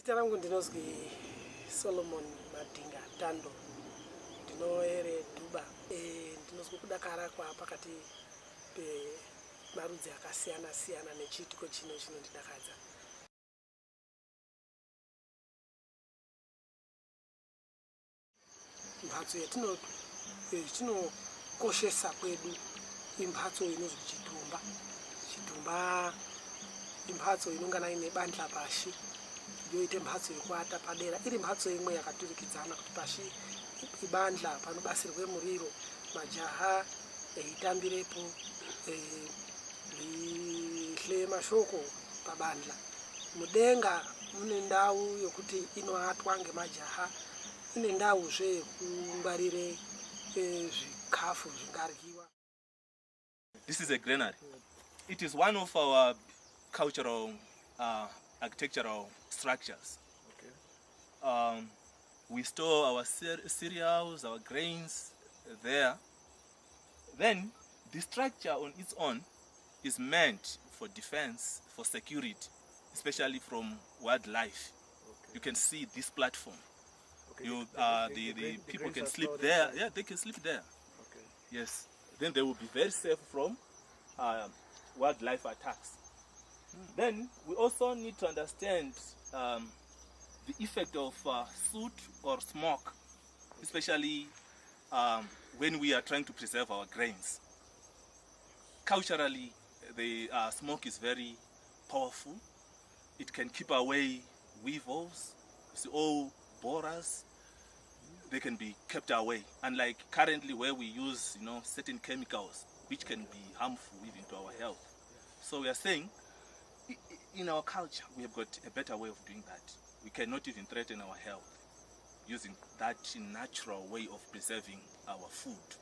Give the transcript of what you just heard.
Zita rangu ndinozwi Solomon Mandinga Tando. Ndinoere Dhuba. Ndinozwa kudakara kwa pakati pemarudzi akasiyana siyana nechiitiko chino chinondidakadza. Mhatso yatinokoshesa kwedu imhatso inozwi Chitumba. Chitumba imhatso inongana ine bandla pashi. Yoite mhatso yekuata padera iri mhatso imwe yakaturikidzana kuti pashi ibandla panobasirwe muriro majaha eitambirepo lihle mashoko pabandla. Mudenga mune ndau yokuti inoatwa ngemajaha, ine ndauzve yekungwarire zvikafu zvingaryiwa. This is a granary. It is one of our cultural architectural structures. Okay. We store our cereals, our grains there. Then the structure on its own is meant for defense, for security, especially from wildlife. Okay. You can see this platform. Okay. The people can sleep there. Yeah, they can sleep there. Okay. Yes. Then they will be very safe from wildlife attacks. Then we also need to understand the effect of soot or smoke, especially when we are trying to preserve our grains. Culturally, the smoke is very powerful. It can keep away weevils, all borers. They can be kept away. Unlike currently where we use, certain chemicals which can be harmful even to our health. So we are saying, in our culture, we have got a better way of doing that. We cannot even threaten our health using that natural way of preserving our food.